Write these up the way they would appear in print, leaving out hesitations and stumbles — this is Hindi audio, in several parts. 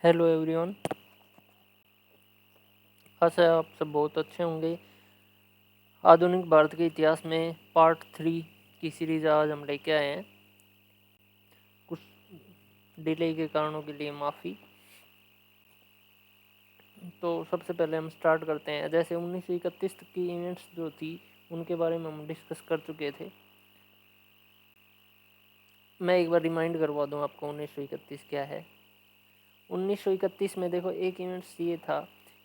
हेलो एवरीवन, आशा है आप सब बहुत अच्छे होंगे। आधुनिक भारत के इतिहास में पार्ट 3 की सीरीज आज हम लेके आए हैं। कुछ डिले के कारणों के लिए माफ़ी। तो सबसे पहले हम स्टार्ट करते हैं। जैसे 1931 की इवेंट्स जो थी उनके बारे में हम डिस्कस कर चुके थे। मैं एक बार रिमाइंड करवा दूं आपको 1931 क्या है। 1931 में देखो एक इवेंट्स ये था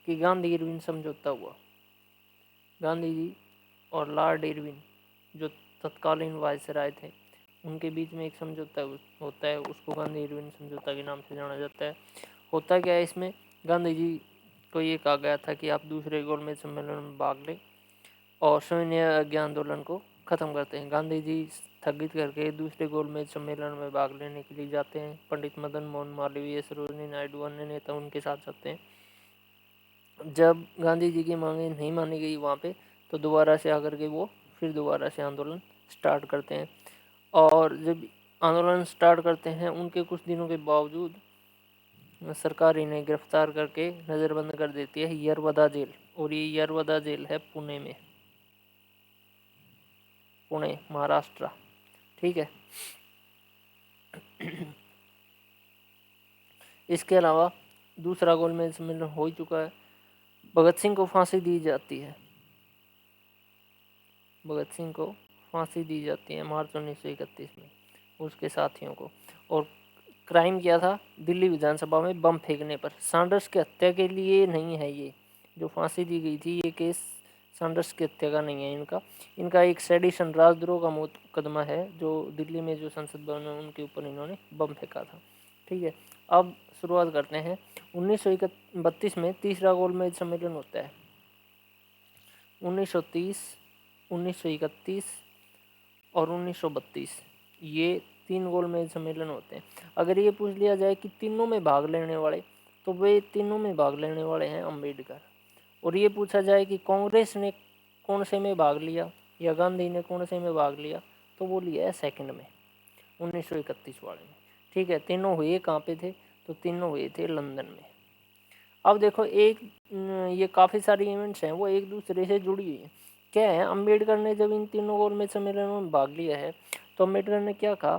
कि गांधी इरविन समझौता हुआ। गांधी जी और लॉर्ड इरविन जो तत्कालीन वायसराय थे उनके बीच में एक समझौता होता है, उसको गांधी इरविन समझौता के नाम से जाना जाता है। होता क्या है इसमें, गांधी जी को ये कहा गया था कि आप दूसरे गोलमेज सम्मेलन में भाग लें और सविनय अज्ञा आंदोलन को ख़त्म करते हैं। गांधी जी स्थगित करके दूसरे गोलमेज सम्मेलन में भाग लेने के लिए जाते हैं। पंडित मदन मोहन मालवीय, सरोजिनी नायडू, अन्य नेता उनके साथ जाते हैं। जब गांधी जी की मांगें नहीं मानी गई वहाँ पे, तो दोबारा से आकर के वो फिर दोबारा से आंदोलन स्टार्ट करते हैं। और जब आंदोलन स्टार्ट करते हैं उनके कुछ दिनों के बावजूद सरकार इन्हें गिरफ्तार करके नज़रबंद कर देती है यरवदा जेल। और ये यरवदा जेल है पुणे में, पुणे महाराष्ट्र। ठीक है। इसके अलावा दूसरा गोलमेज सम्मेलन हो चुका है। भगत सिंह को फांसी दी जाती है। भगत सिंह को फांसी दी जाती है मार्च 1931 में, उसके साथियों को। और क्राइम किया था दिल्ली विधानसभा में बम फेंकने पर। सैंडर्स की हत्या के लिए नहीं है ये जो फांसी दी गई थी, ये केस सैंडर्स की हत्या का नहीं है। इनका एक सेडिशन राजद्रोह का मुकदमा है जो दिल्ली में जो संसद भवन है उनके ऊपर इन्होंने बम फेंका था। ठीक है। अब शुरुआत करते हैं। 1932 में तीसरा गोलमेज सम्मेलन होता है। 1930, 1931 और 1932 ये 3 गोलमेज सम्मेलन होते हैं। अगर ये पूछ लिया जाए कि तीनों में भाग लेने वाले, तो वे तीनों में भाग लेने वाले हैं अम्बेडकर। और ये पूछा जाए कि कांग्रेस ने कौन से में भाग लिया या गांधी ने कौन से में भाग लिया, तो वो लिया है सेकंड में, 1931 वाले में। ठीक है। तीनों हुए कहाँ पे थे, तो तीनों हुए थे लंदन में। अब देखो ये काफ़ी सारी इवेंट्स हैं वो एक दूसरे से जुड़ी हुई हैं। क्या है, अम्बेडकर ने जब इन तीनों गोलमेज सम्मेलनों में भाग लिया है तो अम्बेडकर ने क्या कहा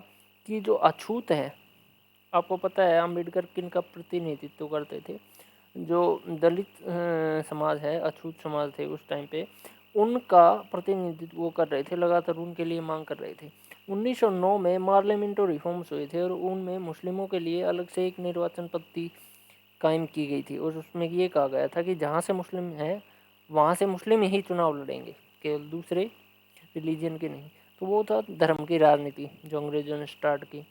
कि जो अछूत हैं, आपको पता है अम्बेडकर किन का प्रतिनिधित्व करते थे, जो दलित समाज है, अछूत समाज थे उस टाइम पे, उनका प्रतिनिधित्व वो कर रहे थे, लगातार उनके लिए मांग कर रहे थे। 1909 में पार्लियामेंटो रिफॉर्म्स हुए थे और उनमें मुस्लिमों के लिए अलग से एक निर्वाचन पद्धति कायम की गई थी। और उसमें ये कहा गया था कि जहाँ से मुस्लिम हैं वहाँ से मुस्लिम ही चुनाव लड़ेंगे, केवल दूसरे रिलीजन के नहीं। तो वो था धर्म की राजनीति जो अंग्रेजों ने स्टार्ट की।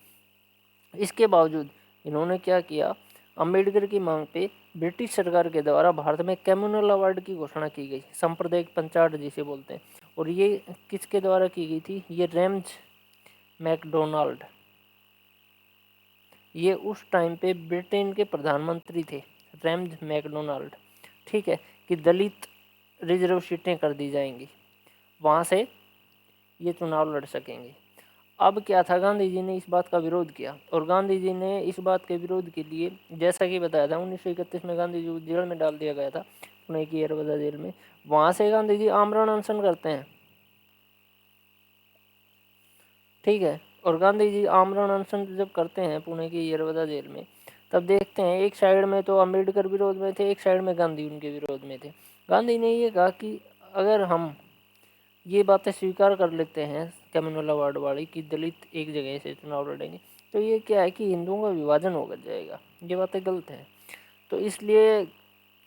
इसके बावजूद इन्होंने क्या किया, अम्बेडकर की मांग पे ब्रिटिश सरकार के द्वारा भारत में कम्युनल अवार्ड की घोषणा की गई, सांप्रदायिक पंचायत जिसे बोलते हैं। और ये किसके द्वारा की गई थी, ये रेम्ज मैकडोनाल्ड, ये उस टाइम पे ब्रिटेन के प्रधानमंत्री थे, रेम्ज मैकडोनाल्ड। ठीक है। कि दलित रिजर्व सीटें कर दी जाएंगी, वहाँ से ये चुनाव लड़ सकेंगे। अब क्या था, गांधी जी ने इस बात का विरोध किया। और गांधी जी ने इस बात के विरोध के लिए, जैसा कि बताया था 1931 में गांधी जी को जेल में डाल दिया गया था, पुणे की यरवदा जेल में। वहाँ से गांधी जी आमरण अनशन करते हैं। ठीक है। और गांधी जी आमरण अनशन जब करते हैं पुणे की यरवदा जेल में, तब देखते हैं एक साइड में तो अम्बेडकर विरोध में थे, एक साइड में गांधी उनके विरोध में थे। गांधी ने ये कहा कि अगर हम ये बातें स्वीकार कर लेते हैं कम्युनल अवार्ड वाली कि दलित एक जगह से चुनाव लड़ेंगे, तो ये क्या है कि हिंदुओं का विभाजन हो जाएगा, ये बातें गलत हैं। तो इसलिए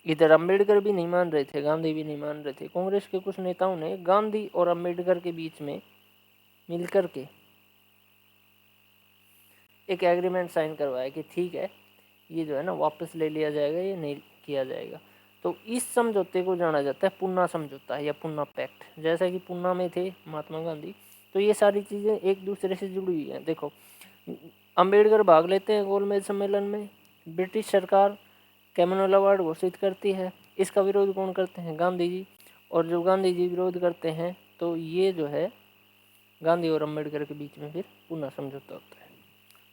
इधर अम्बेडकर भी नहीं मान रहे थे, गांधी भी नहीं मान रहे थे। कांग्रेस के कुछ नेताओं ने गांधी और अम्बेडकर के बीच में मिलकर के एक एग्रीमेंट साइन करवाया कि ठीक है, ये जो है ना वापस ले लिया जाएगा, ये नहीं किया जाएगा। तो इस समझौते को जाना जाता है पुन्ना समझौता या पुन्ना पैक्ट। जैसा कि पुन्ना में थे महात्मा गांधी, तो ये सारी चीज़ें एक दूसरे से जुड़ी हुई हैं। देखो, अम्बेडकर भाग लेते हैं गोलमेज सम्मेलन में, ब्रिटिश सरकार कम्युनल अवार्ड घोषित करती है। इसका विरोध कौन करते हैं? गांधी जी। और जब गांधी जी विरोध करते हैं तो ये जो है गांधी और अम्बेडकर के बीच में फिर पुनः समझौता होता है।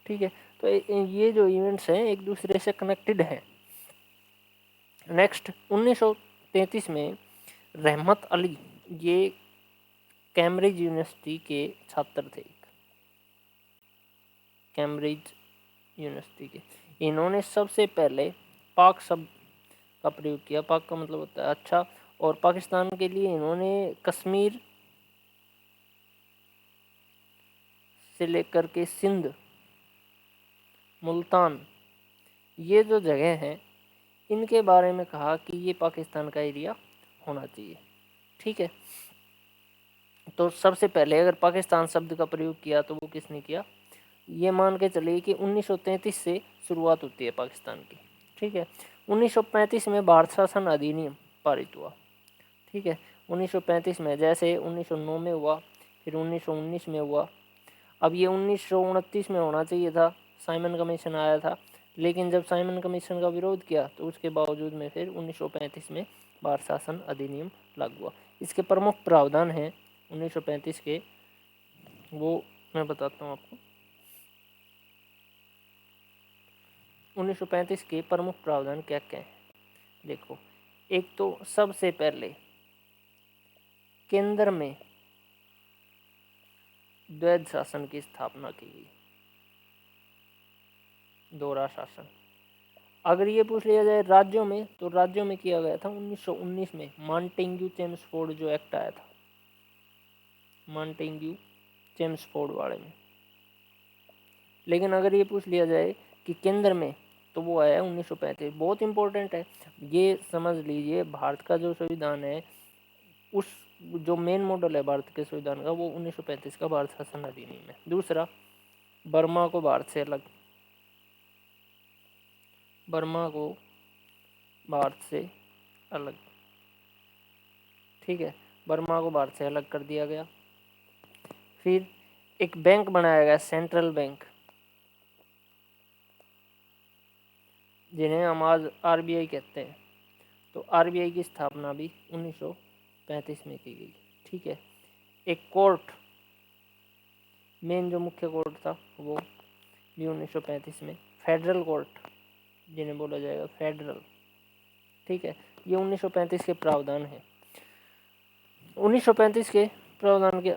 ठीक है, तो ये जो इवेंट्स हैं एक दूसरे से कनेक्टेड हैं। नेक्स्ट 1933 में रहमत अली, ये कैम्ब्रिज यूनिवर्सिटी के छात्र थे, कैम्ब्रिज यूनिवर्सिटी के। इन्होंने सबसे पहले पाक शब्द का प्रयोग किया। पाक का मतलब होता है अच्छा, और पाकिस्तान के लिए इन्होंने कश्मीर से लेकर के सिंध, मुल्तान, ये जो जगह हैं इनके बारे में कहा कि ये पाकिस्तान का एरिया होना चाहिए। ठीक है, तो सबसे पहले अगर पाकिस्तान शब्द का प्रयोग किया तो वो किसने किया? ये मान के चलिए कि 1933 से शुरुआत होती है पाकिस्तान की। ठीक है, 1935 में भारत शासन अधिनियम पारित हुआ। ठीक है, 1935 में, जैसे 1909 में हुआ, फिर 1919 में हुआ। अब ये 1929 में होना चाहिए था, साइमन कमीशन आया था, लेकिन जब साइमन कमीशन का विरोध किया तो उसके बावजूद में फिर 1935 में भारत शासन अधिनियम लागू हुआ। इसके प्रमुख प्रावधान हैं 1935 के, वो मैं बताता हूँ आपको। 1935 के प्रमुख प्रावधान क्या क्या हैं? देखो, एक तो सबसे पहले केंद्र में द्वैध शासन की स्थापना की गई, दोहरा शासन। अगर ये पूछ लिया जाए राज्यों में, तो राज्यों में किया गया था 1919 में मॉन्टेग्यू चेम्सफोर्ड जो एक्ट आया था, मॉन्टेग्यू चेम्सफोर्ड वाले में। लेकिन अगर ये पूछ लिया जाए कि केंद्र में, तो वो आया 1935। बहुत इंपॉर्टेंट है, ये समझ लीजिए। भारत का जो संविधान है, उस जो मेन मॉडल है भारत के संविधान का, वो 1935 का भारत शासन अधिनियम है। दूसरा, बर्मा को भारत से अलग, बर्मा को भारत से अलग, ठीक है, बर्मा को भारत से अलग कर दिया गया। फिर एक बैंक बनाया गया, सेंट्रल बैंक, जिन्हें हम आज आरबीआई कहते हैं। तो आरबीआई की स्थापना भी 1935 में की गई। ठीक है, एक कोर्ट, मेन जो मुख्य कोर्ट था वो भी 1935 में, फेडरल कोर्ट जिन्हें बोला जाएगा फेडरल। ठीक है, ये 1935 के प्रावधान हैं। 1935 के प्रावधान के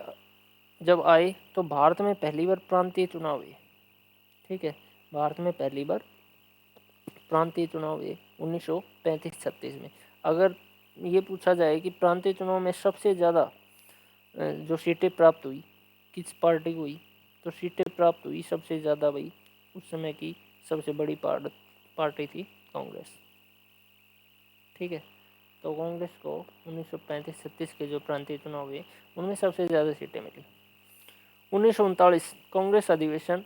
जब आए तो भारत में पहली बार प्रांतीय चुनाव हुए। ठीक है, भारत में पहली बार प्रांतीय चुनाव हुए 1935-36 में। अगर ये पूछा जाए कि प्रांतीय चुनाव में सबसे ज़्यादा जो सीटें प्राप्त हुई किस पार्टी को हुई, तो सीटें प्राप्त हुई सबसे ज़्यादा भाई उस समय की सबसे बड़ी पार्टी थी कांग्रेस। ठीक है, तो कांग्रेस को 1935-36 के जो प्रांतीय चुनाव हुए उनमें सबसे ज़्यादा सीटें मिली। 1939 कांग्रेस अधिवेशन,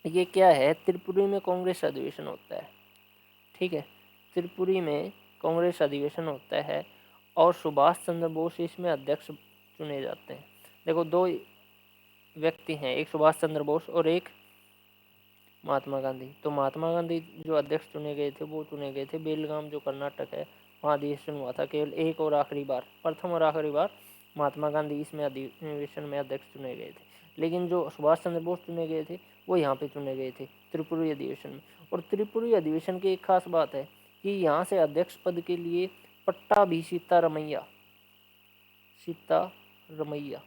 ये क्या है? त्रिपुरी में कांग्रेस अधिवेशन होता है। ठीक है, त्रिपुरी में कांग्रेस अधिवेशन होता है और सुभाष चंद्र बोस इसमें अध्यक्ष चुने जाते हैं। देखो, दो व्यक्ति हैं, एक सुभाष चंद्र बोस और एक महात्मा गांधी। तो महात्मा गांधी जो अध्यक्ष चुने गए थे वो चुने गए थे बेलगाम, जो कर्नाटक है, वहाँ अधिवेशन हुआ था केवल एक और आखिरी बार, प्रथम और आखिरी बार महात्मा गांधी इसमें अधिवेशन में अध्यक्ष चुने गए थे। लेकिन जो सुभाष चंद्र बोस चुने गए थे वो यहाँ पे चुने गए थे त्रिपुरी अधिवेशन में। और त्रिपुरी अधिवेशन की एक खास बात है कि यहाँ से अध्यक्ष पद के लिए पट्टाभी सीतारमैया, सीतारमैया,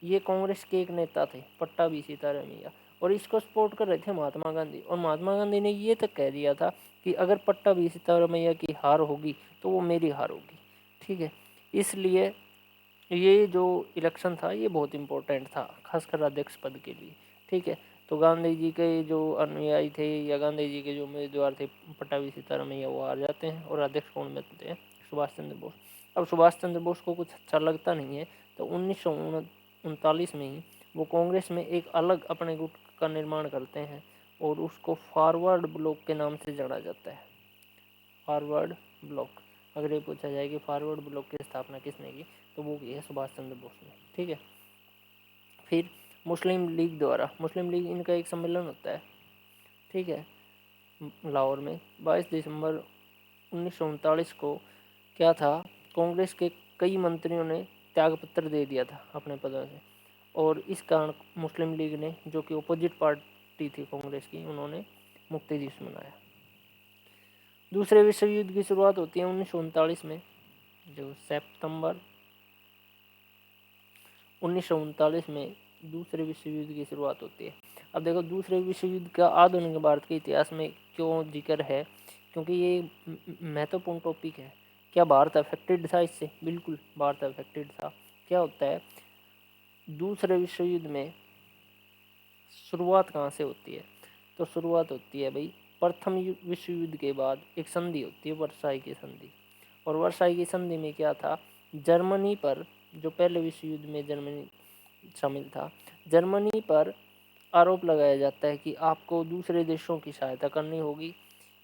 ये कांग्रेस के एक नेता थे, पट्टाभी सीतारमैया, और इसको सपोर्ट कर रहे थे महात्मा गांधी। और महात्मा गांधी ने ये तक कह दिया था कि अगर पट्टाभी सीतारमैया की हार होगी तो वो मेरी हार होगी। ठीक है, इसलिए ये जो इलेक्शन था ये बहुत इम्पोर्टेंट था, खासकर अध्यक्ष पद के लिए। ठीक है, तो गांधी जी के जो अनुयायी थे या गांधी जी के जो उम्मीदवार थे पट्टाभी सीतारमैया, वो हार जाते हैं और अध्यक्ष कौन बनते हैं? सुभाष चंद्र बोस। अब सुभाष चंद्र बोस को कुछ अच्छा लगता नहीं है, तो 1939 में ही वो कांग्रेस में एक अलग अपने गुट का निर्माण करते हैं और उसको फॉरवर्ड ब्लॉक के नाम से जाना जाता है, फॉरवर्ड ब्लॉक। अगर ये पूछा जाए कि फॉरवर्ड ब्लॉक की स्थापना किसने की, तो वो की है सुभाष चंद्र बोस ने। ठीक है, फिर मुस्लिम लीग द्वारा, मुस्लिम लीग इनका एक सम्मेलन होता है। ठीक है, लाहौर में 22 दिसंबर 1939 को क्या था, कांग्रेस के कई मंत्रियों ने त्यागपत्र दे दिया था अपने पदों से, और इस कारण मुस्लिम लीग ने, जो कि अपोजिट पार्टी थी कांग्रेस की, उन्होंने मुक्ति दिवस मनाया। दूसरे विश्व युद्ध की शुरुआत होती है 1939 में, जो सितंबर 1939 में दूसरे विश्व युद्ध की शुरुआत होती है। अब देखो, दूसरे विश्व युद्ध का आधुनिक भारत के इतिहास में क्यों जिक्र है, क्योंकि ये महत्वपूर्ण टॉपिक है। क्या भारत अफेक्टेड था इससे? बिल्कुल भारत अफेक्टेड था। क्या होता है, दूसरे विश्व युद्ध में शुरुआत कहाँ से होती है? तो शुरुआत होती है भाई, प्रथम विश्व युद्ध के बाद एक संधि होती है, वर्साई की संधि। और वर्साई की संधि में क्या था, जर्मनी पर, जो पहले विश्व युद्ध में जर्मनी शामिल था, जर्मनी पर आरोप लगाया जाता है कि आपको दूसरे देशों की सहायता करनी होगी,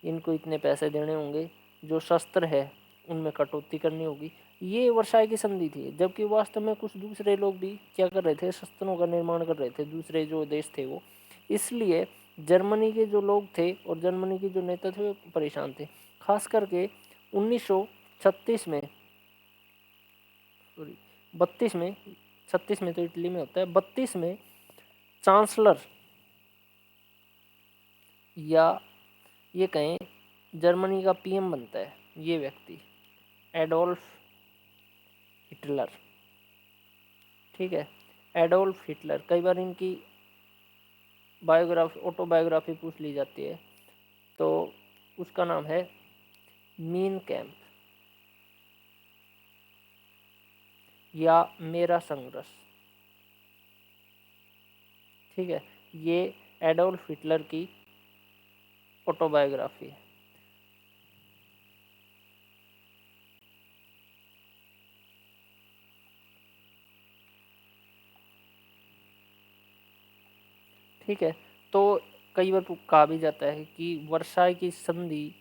इनको इतने पैसे देने होंगे, जो शस्त्र है उनमें कटौती करनी होगी। ये वर्साई की संधि थी, जबकि वास्तव में कुछ दूसरे लोग भी क्या कर रहे थे, शस्त्रों का निर्माण कर रहे थे, दूसरे जो देश थे वो। इसलिए जर्मनी के जो लोग थे और जर्मनी के जो नेता थे वो परेशान थे। खास करके 1936 में, सॉरी 32 में, 36 में तो इटली में होता है, 32 में चांसलर, या ये कहें जर्मनी का पीएम बनता है ये व्यक्ति, एडोल्फ हिटलर। ठीक है, एडोल्फ हिटलर। कई बार इनकी बायोग्राफी, ऑटोबायोग्राफी पूछ ली जाती है, तो उसका नाम है मीन कैंप या मेरा संघर्ष। ठीक है, ये एडोल्फ हिटलर की ऑटोबायोग्राफी है। ठीक है, तो कई बार कहा भी जाता है कि वर्साई की संधि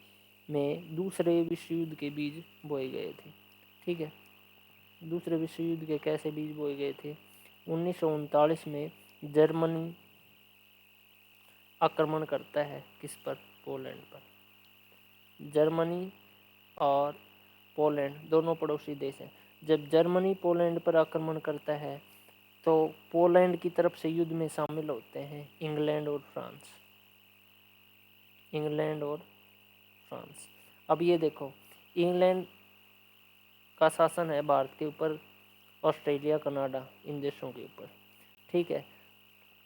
में दूसरे विश्व युद्ध के बीज बोए गए थे। ठीक है, दूसरे विश्व युद्ध के कैसे बीज बोए गए थे? 1939 में जर्मनी आक्रमण करता है किस पर? पोलैंड पर। जर्मनी और पोलैंड दोनों पड़ोसी देश हैं। जब जर्मनी पोलैंड पर आक्रमण करता है तो पोलैंड की तरफ से युद्ध में शामिल होते हैं इंग्लैंड और फ्रांस। इंग्लैंड और फ्रांस। अब ये देखो, इंग्लैंड का शासन है भारत के ऊपर, ऑस्ट्रेलिया, कनाडा, इन देशों के ऊपर। ठीक है,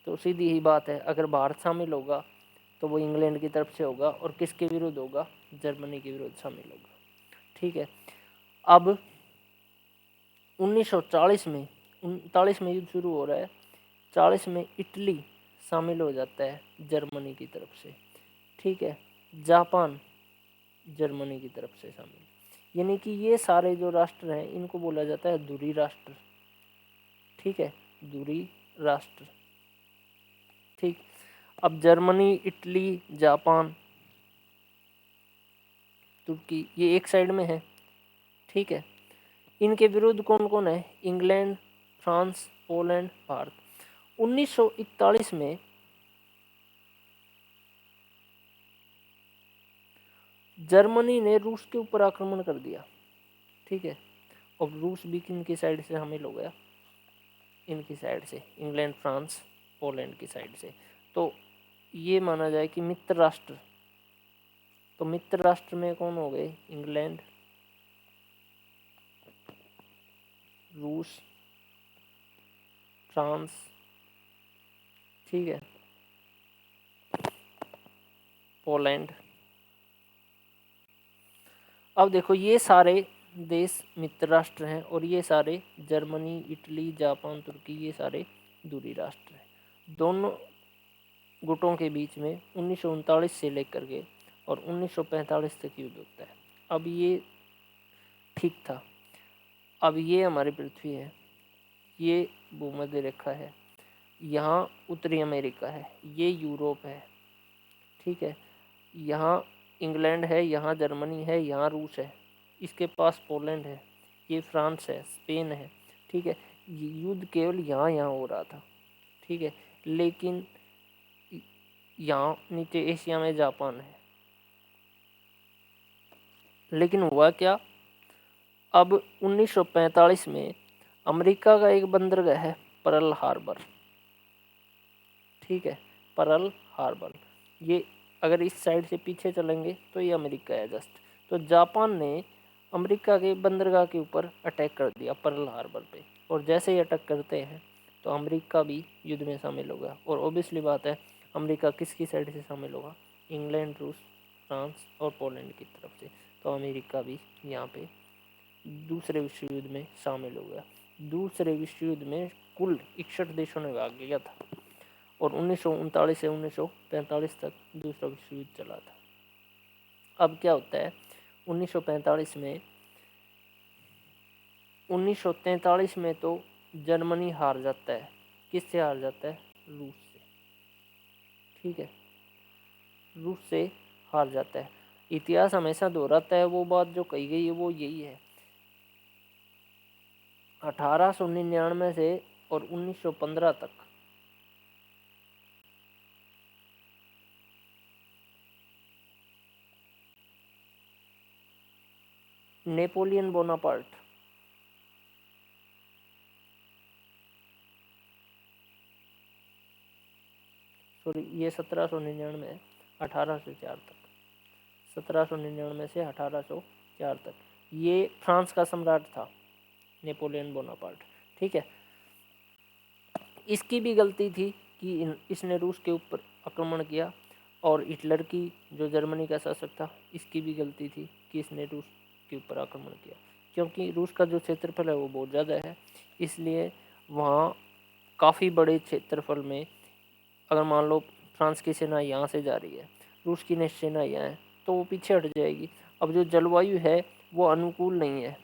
तो सीधी ही बात है, अगर भारत शामिल होगा तो वो इंग्लैंड की तरफ से होगा, और किसके विरुद्ध होगा? जर्मनी के विरुद्ध शामिल होगा। ठीक है, अब 1940 में, 39 में युद्ध शुरू हो रहा है, 40 में इटली शामिल हो जाता है जर्मनी की तरफ से। ठीक है, जापान जर्मनी की तरफ से शामिल, यानी कि ये सारे जो राष्ट्र हैं इनको बोला जाता है दूरी राष्ट्र। ठीक है, दूरी राष्ट्र। ठीक, अब जर्मनी, इटली, जापान, तुर्की, ये एक साइड में है। ठीक है, इनके विरुद्ध कौन कौन है? England, France, Poland, Bharat. 1941 में जर्मनी ने रूस के ऊपर आक्रमण कर दिया। ठीक है, अब रूस भी किनकी साइड से शामिल हो गया? इनकी साइड से, इंग्लैंड, फ्रांस, पोलैंड की साइड से। तो ये माना जाए कि मित्र राष्ट्र, तो मित्र राष्ट्र में कौन हो गए? इंग्लैंड, रूस, फ्रांस। ठीक है, पोलैंड। अब देखो, ये सारे देश मित्र राष्ट्र हैं, और ये सारे जर्मनी, इटली, जापान, तुर्की, ये सारे दूरी राष्ट्र हैं। दोनों गुटों के बीच में 1939 से लेकर के और 1945 तक युद्ध होता है। अब ये ठीक था। अब ये हमारी पृथ्वी है, ये भूमध्य रेखा है, यहाँ उत्तरी अमेरिका है, ये यूरोप है। ठीक है, यहाँ इंग्लैंड है, यहाँ जर्मनी है, यहाँ रूस है, इसके पास पोलैंड है, ये फ्रांस है, स्पेन है। ठीक है, युद्ध केवल यहाँ यहाँ हो रहा था। ठीक है, लेकिन यहाँ नीचे एशिया में जापान है, लेकिन हुआ क्या, अब 1945 में अमेरिका का एक बंदरगाह है पर्ल हार्बर, ठीक है, पर्ल हार्बर, ये अगर इस साइड से पीछे चलेंगे तो ये अमेरिका है जस्ट। तो जापान ने अमेरिका के बंदरगाह के ऊपर अटैक कर दिया पर्ल हार्बर पे, और जैसे ही अटैक करते हैं तो अमेरिका भी युद्ध में शामिल होगा। और ओबियसली बात है, अमेरिका किसकी साइड से शामिल होगा, इंग्लैंड, रूस, फ्रांस और पोलैंड की तरफ से। तो अमेरिका भी यहाँ पे दूसरे विश्व युद्ध में शामिल हो गया। दूसरे विश्व युद्ध में कुल 61 देशों ने भाग लिया था, और 1939 से 1945 तक दूसरा विश्व युद्ध चला था। अब क्या होता है, 1945 में 1943 में तो जर्मनी हार जाता है। किससे हार जाता है, रूस से, ठीक है, रूस से हार जाता है। इतिहास हमेशा दोहराता है, वो बात जो कही गई है वो यही है। 1899 से और 1915 तक नेपोलियन बोनापार्ट, सॉरी ये 1799 है, 1804 तक, 1799 से 1804 तक ये फ्रांस का सम्राट था नेपोलियन बोनापार्ट, ठीक है। इसकी भी गलती थी कि इसने रूस के ऊपर आक्रमण किया, और हिटलर की जो जर्मनी का शासक था, इसकी भी गलती थी कि इसने रूस के ऊपर आक्रमण किया, क्योंकि रूस का जो क्षेत्रफल है वो बहुत ज़्यादा है। इसलिए वहाँ काफ़ी बड़े क्षेत्रफल में, अगर मान लो फ्रांस की सेना यहाँ से जा रही है, रूस की सेना यहाँ है, तो वो पीछे हट जाएगी। अब जो जलवायु है वो अनुकूल नहीं है,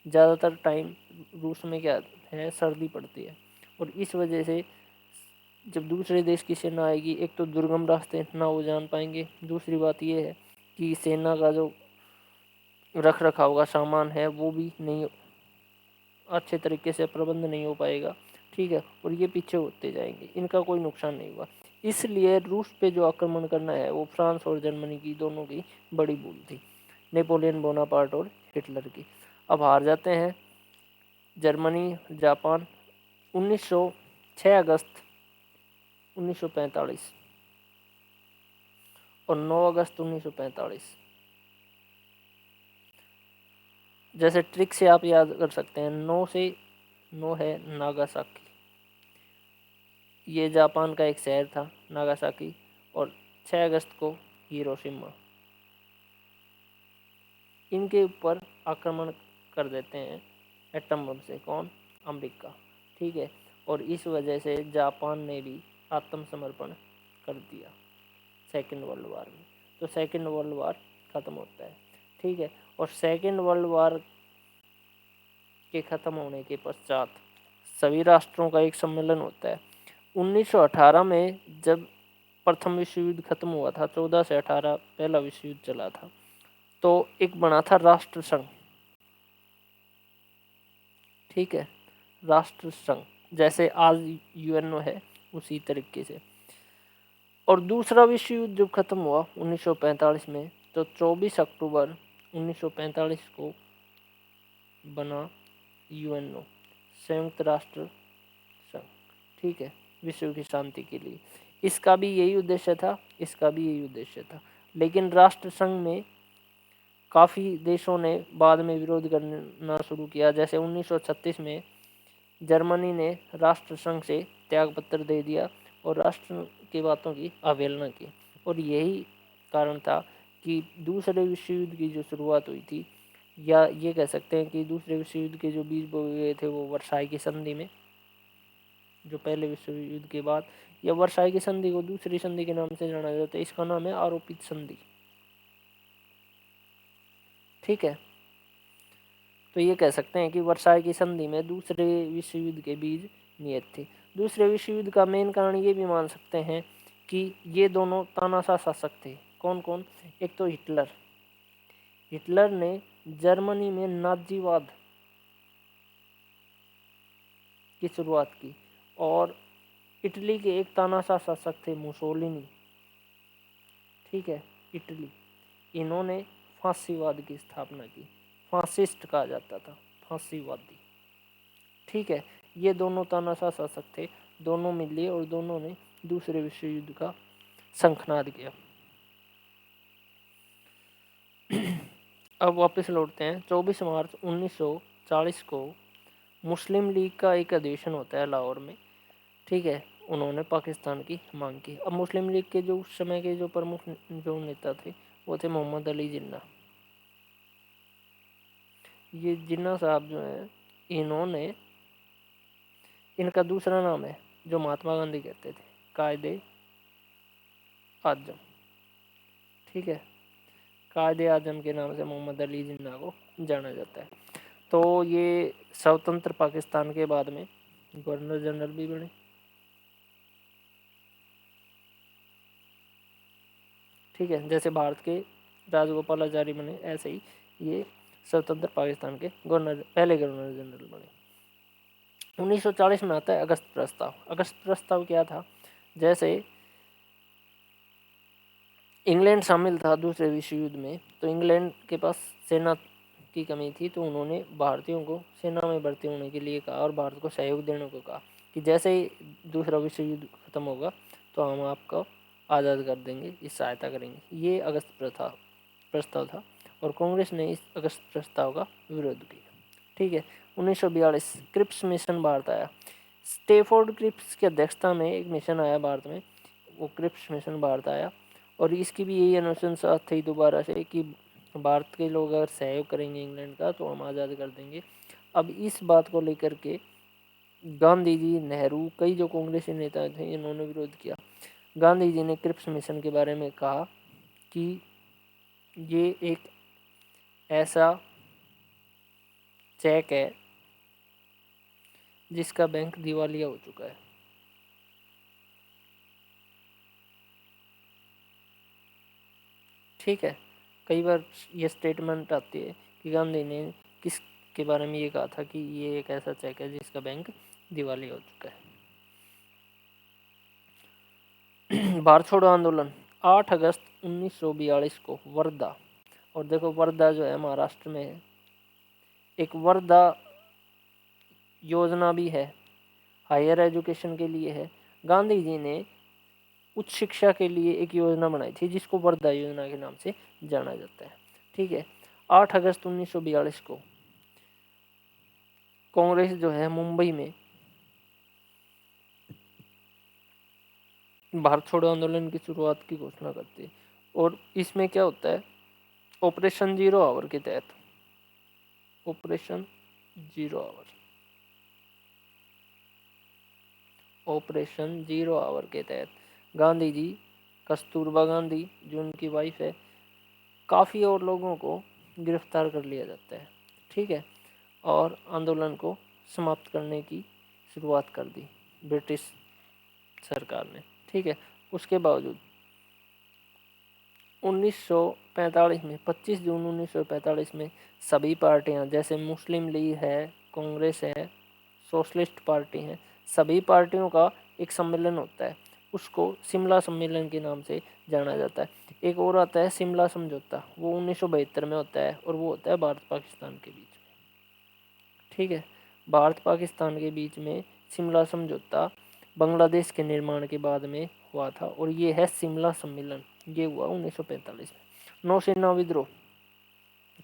ज़्यादातर टाइम रूस में क्या है, सर्दी पड़ती है, और इस वजह से जब दूसरे देश की सेना आएगी, एक तो दुर्गम रास्ते ना वो जान पाएंगे, दूसरी बात ये है कि सेना का जो रख रखाव का सामान है वो भी नहीं, अच्छे तरीके से प्रबंध नहीं हो पाएगा, ठीक है, और ये पीछे होते जाएंगे, इनका कोई नुकसान नहीं हुआ। इसलिए रूस पे जो आक्रमण करना है वो फ्रांस और जर्मनी की दोनों की बड़ी भूल थी, नेपोलियन बोनापार्ट और हिटलर की। अब हार जाते हैं जर्मनी, जापान। 6 अगस्त 1945 और 9 अगस्त 1945, जैसे ट्रिक से आप याद कर सकते हैं, 9 है नागासाकी, ये जापान का एक शहर था नागासाकी, और 6 अगस्त को हिरोशिमा। इनके ऊपर आक्रमण कर देते हैं एटम बम से, कौन, अमेरिका, ठीक है, और इस वजह से जापान ने भी आत्मसमर्पण कर दिया सेकेंड वर्ल्ड वार में। तो सेकेंड वर्ल्ड वार ख़त्म होता है, ठीक है, और सेकेंड वर्ल्ड वार के ख़त्म होने के पश्चात सभी राष्ट्रों का एक सम्मेलन होता है 1918 में, जब प्रथम विश्व युद्ध खत्म हुआ था, 14 से 18 पहला विश्व युद्ध चला था, तो एक बना था राष्ट्र संघ, ठीक है, राष्ट्र संघ, जैसे आज यूएनओ है उसी तरीके से। और दूसरा विश्व युद्ध जब खत्म हुआ 1945 में, तो 24 अक्टूबर 1945 को बना यूएनओ, संयुक्त राष्ट्र संघ, ठीक है, विश्व की शांति के लिए। इसका भी यही उद्देश्य था, इसका भी यही उद्देश्य था, लेकिन राष्ट्र संघ में काफ़ी देशों ने बाद में विरोध करना शुरू किया। जैसे 1936 में जर्मनी ने राष्ट्र संघ से त्यागपत्र दे दिया और राष्ट्र की बातों की अवहेलना की, और यही कारण था कि दूसरे विश्व युद्ध की जो शुरुआत हुई थी, या ये कह सकते हैं कि दूसरे विश्व युद्ध के जो बीज बोए गए थे वो वर्साई की संधि में, जो पहले विश्व युद्ध के बाद, या वर्साई की संधि को दूसरी संधि के नाम से जाना जाता है, इसका नाम है आरोपित संधि, ठीक है। तो ये कह सकते हैं कि वर्साई की संधि में दूसरे विश्व युद्ध के बीज नियत थे। दूसरे विश्व युद्ध का मेन कारण ये भी मान सकते हैं कि ये दोनों तानाशाह शासक थे। कौन कौन, एक तो हिटलर, हिटलर ने जर्मनी में नाजीवाद की शुरुआत की, और इटली के एक तानाशाह शासक थे मुसोलिनी, ठीक है, इटली, इन्होंने फांसीवाद की स्थापना की। फासिस्ट कहा जाता था, फांसीवादी। ठीक है, ये दोनों तानाशाह शासक थे, दोनों मिल लिए और दोनों ने दूसरे विश्व युद्ध का शंखनाद किया। अब वापस लौटते हैं। 24 मार्च 1940 को मुस्लिम लीग का एक अधिवेशन होता है लाहौर में। ठीक है, उन्होंने पाकिस्तान की मांग की। अब मुस्लिम लीग के जो उस समय के जो प्रमुख जो नेता थे वो थे मोहम्मद अली जिन्ना। ये जिन्ना साहब जो हैं, इन्होंने, इनका दूसरा नाम है जो महात्मा गांधी कहते थे, कायदे आजम। ठीक है, कायदे आजम के नाम से मोहम्मद अली जिन्ना को जाना जाता है। तो ये स्वतंत्र पाकिस्तान के बाद में गवर्नर जनरल भी बने। ठीक है, जैसे भारत के राजगोपालाचारी बने, ऐसे ही ये स्वतंत्र पाकिस्तान के पहले गवर्नर जनरल बने। 1940 में आता है अगस्त प्रस्ताव। अगस्त प्रस्ताव क्या था? जैसे इंग्लैंड शामिल था दूसरे विश्व युद्ध में, तो इंग्लैंड के पास सेना की कमी थी, तो उन्होंने भारतीयों को सेना में भर्ती होने के लिए कहा और भारत को सहयोग देने को कहा कि जैसे ही दूसरा विश्व युद्ध खत्म होगा तो हम आपको आज़ाद कर देंगे, इस सहायता करेंगे। ये अगस्त प्रस्ताव था और कांग्रेस ने इस अगस्त प्रस्ताव का विरोध किया। ठीक है, 1942 क्रिप्स मिशन भारत आया। स्टेफोर्ड क्रिप्स की अध्यक्षता में एक मिशन आया भारत में, वो क्रिप्स मिशन भारत आया और इसकी भी यही अनुशंसा थी दोबारा से कि भारत के लोग अगर सहयोग करेंगे इंग्लैंड का तो हम आज़ाद कर देंगे। अब इस बात को लेकर के गांधी जी, नेहरू, कई जो कांग्रेसी नेता थे, इन्होंने विरोध किया। गांधी जी ने क्रिप्स मिशन के बारे में कहा कि ये एक ऐसा चेक है जिसका बैंक दिवालिया हो चुका है। ठीक है, कई बार ये स्टेटमेंट आती है कि गांधी ने किस के बारे में ये कहा था कि ये एक ऐसा चेक है जिसका बैंक दिवालिया हो चुका है। भारत छोड़ो आंदोलन 8 अगस्त 1942 को वर्धा, और देखो वर्धा जो है महाराष्ट्र में है, एक वर्धा योजना भी है, हायर एजुकेशन के लिए है। गांधी जी ने उच्च शिक्षा के लिए एक योजना बनाई थी जिसको वर्धा योजना के नाम से जाना जाता है। ठीक है, 8 अगस्त 1942 को कांग्रेस जो है मुंबई में भारत छोड़ो आंदोलन की शुरुआत की घोषणा करती है। और इसमें क्या होता है, ऑपरेशन जीरो आवर के तहत, operation zero hour, operation zero hour के तहत गांधी जी, कस्तूरबा गांधी जो उनकी वाइफ है, काफ़ी और लोगों को गिरफ्तार कर लिया जाता है। ठीक है, और आंदोलन को समाप्त करने की शुरुआत कर दी ब्रिटिश सरकार ने। ठीक है, उसके बावजूद 1945 में, 25 जून 1945 में सभी पार्टियां, जैसे मुस्लिम लीग है, कांग्रेस है, सोशलिस्ट पार्टी है, सभी पार्टियों का एक सम्मेलन होता है, उसको शिमला सम्मेलन के नाम से जाना जाता है। एक और आता है शिमला समझौता, वो 1972 में होता है और वो होता है भारत पाकिस्तान के बीच में। ठीक है, भारत पाकिस्तान के बीच में शिमला समझौता बांग्लादेश के निर्माण के बाद में हुआ था और ये है शिमला सम्मेलन, ये हुआ 1945 में। नौसेना विद्रोह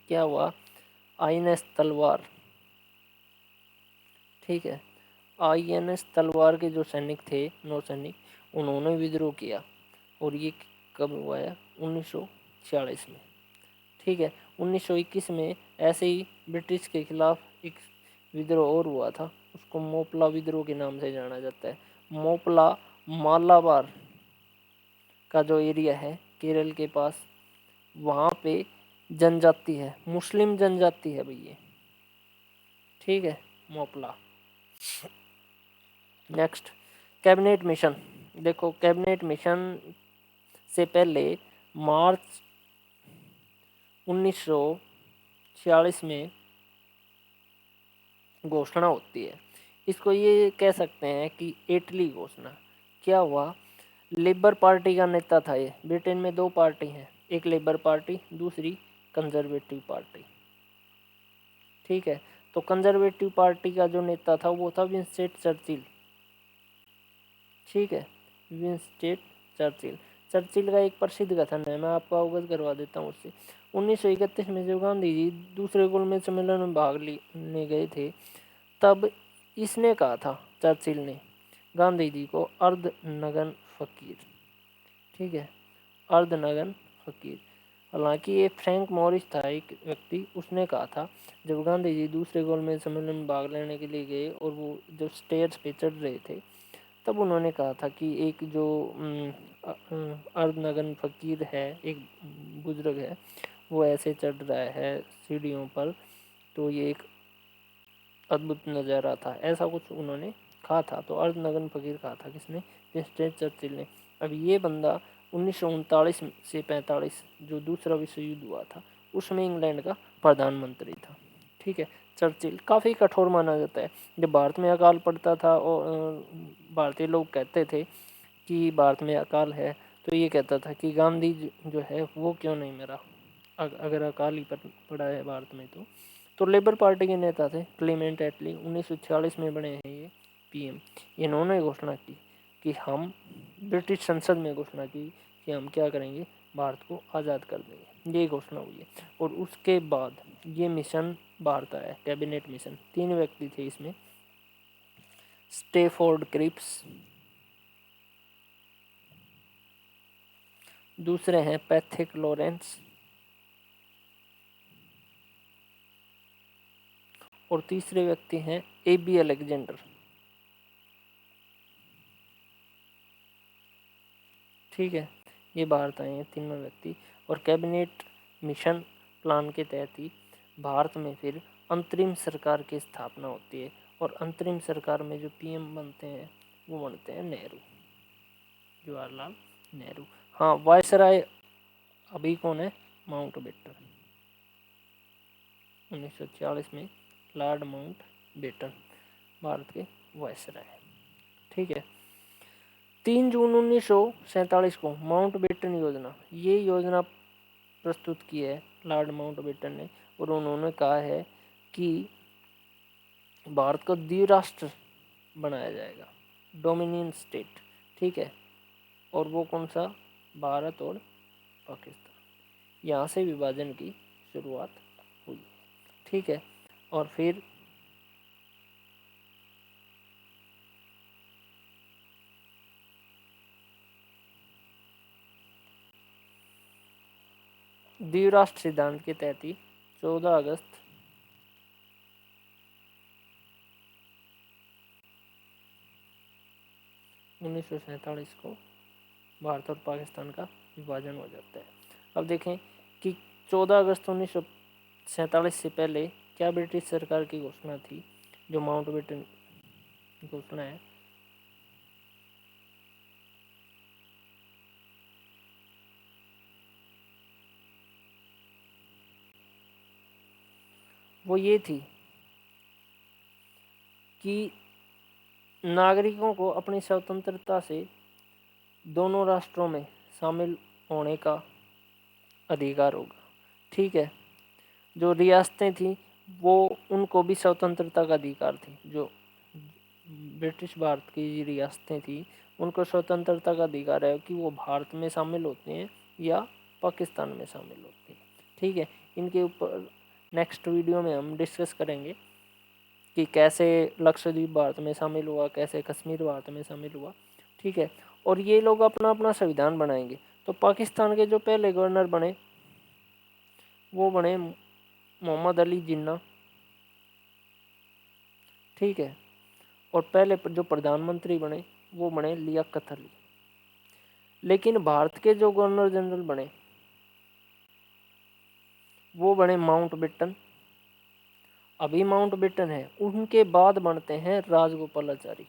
क्या हुआ? INS तलवार। ठीक है, INS तलवार के जो सैनिक थे, नौसैनिक, उन्होंने विद्रोह किया और ये कब हुआ है? 1946 में। ठीक है, 1921 में ऐसे ही ब्रिटिश के खिलाफ एक विद्रोह और हुआ था, उसको मोपला विद्रोह के नाम से जाना जाता है। मोपला मालाबार का जो एरिया है केरल के पास, वहाँ पे जनजाति है, मुस्लिम जनजाति है भैया। ठीक है, मोपला। Next, cabinet mission. देखो कैबिनेट मिशन से पहले मार्च 1946 में घोषणा होती है, इसको ये कह सकते हैं कि एटली घोषणा। क्या हुआ? लेबर पार्टी का नेता था ये, ब्रिटेन में दो पार्टी हैं, एक लेबर पार्टी, दूसरी कंजर्वेटिव पार्टी। ठीक है, तो कंजर्वेटिव पार्टी का जो नेता था वो था विंस्टन चर्चिल। ठीक है, विंस्टन चर्चिल। चर्चिल का एक प्रसिद्ध कथन है, मैं आपको अवगत करवा देता हूँ उससे। 1931 में जब गांधी जी दूसरे गोलमेज सम्मेलन में भाग लेने गए थे, तब इसने कहा था, चर्चिल ने, गांधी जी को अर्धनग्न फकीर। ठीक है, अर्धनग्न फकीर। हालांकि ये फ्रैंक मॉरिस था एक व्यक्ति, उसने कहा था जब गांधी जी दूसरे गोलमेज सम्मेलन में भाग लेने के लिए गए और वो जब स्टेयर्स पे चढ़ रहे थे, तब उन्होंने कहा था कि एक जो अर्धनग्न फकीर है, एक बुजुर्ग है, वो ऐसे चढ़ रहा है सीढ़ियों पर, तो ये एक अद्भुत नज़ारा था, ऐसा कुछ उन्होंने कहा था। तो अर्धनग्न फकीर कहा था किसने? विंस्टन चर्चिल ने। अब ये बंदा 1939 से 45 जो दूसरा विश्व युद्ध हुआ था उसमें इंग्लैंड का प्रधानमंत्री था। ठीक है, चर्चिल काफ़ी कठोर माना जाता है। जब भारत में अकाल पड़ता था और भारतीय लोग कहते थे कि भारत में अकाल है, तो ये कहता था कि गांधी जो है वो क्यों नहीं मरा, अगर अकाल ही पड़ा है भारत में। तो लेबर पार्टी के नेता थे क्लेमेंट एटली, 1946 में बने हैं ये पीएम। इन्होंने घोषणा की कि हम ब्रिटिश संसद में घोषणा की कि हम क्या करेंगे, भारत को आज़ाद कर देंगे, ये घोषणा हुई है। और उसके बाद ये मिशन भारत आया, कैबिनेट मिशन। 3 व्यक्ति थे इसमें, स्टेफोर्ड क्रिप्स, दूसरे हैं पैथिक लॉरेंस, और तीसरे व्यक्ति हैं एबी अलेक्जेंडर। ठीक है, ये भारत आए हैं तीनों व्यक्ति, और कैबिनेट मिशन प्लान के तहत ही भारत में फिर अंतरिम सरकार की स्थापना होती है। और अंतरिम सरकार में जो पीएम बनते हैं वो बनते हैं नेहरू, जवाहरलाल नेहरू। हाँ, वायसराय अभी कौन है? माउंटबेटन। 1946 में लॉर्ड माउंटबेटन भारत के वायसराय। ठीक है, 3 जून 1947 को माउंटबेटन योजना, ये योजना प्रस्तुत की है लॉर्ड माउंटबेटन ने, और उन्होंने कहा है कि भारत को द्विराष्ट्र बनाया जाएगा, डोमिनियन स्टेट। ठीक है, और वो कौन सा? भारत और पाकिस्तान। यहाँ से विभाजन की शुरुआत हुई। ठीक है, और फिर द्विराष्ट्र सिद्धांत के तहत ही 14 अगस्त 1947 को भारत और पाकिस्तान का विभाजन हो जाता है। अब देखें कि 14 अगस्त 1947 से पहले क्या ब्रिटिश सरकार की घोषणा थी, जो माउंटबेटन घोषणा है। वो ये थी कि नागरिकों को अपनी स्वतंत्रता से दोनों राष्ट्रों में शामिल होने का अधिकार होगा। ठीक है, जो रियासतें थी वो उनको भी स्वतंत्रता का अधिकार थी। जो ब्रिटिश भारत की रियासतें थी उनको स्वतंत्रता का अधिकार है कि वो भारत में शामिल होते हैं या पाकिस्तान में शामिल होते हैं। ठीक है, इनके ऊपर नेक्स्ट वीडियो में हम डिस्कस करेंगे कि कैसे लक्षद्वीप भारत में शामिल हुआ, कैसे कश्मीर भारत में शामिल हुआ। ठीक है, और ये लोग अपना अपना संविधान बनाएंगे। तो पाकिस्तान के जो पहले गवर्नर बने वो बने मोहम्मद अली जिन्ना। ठीक है, और पहले जो प्रधानमंत्री बने वो बने लियाकत अली। लेकिन भारत के जो गवर्नर जनरल बने वो बने माउंटबेटन। अभी माउंटबेटन है, उनके बाद बनते हैं राजगोपालाचारी।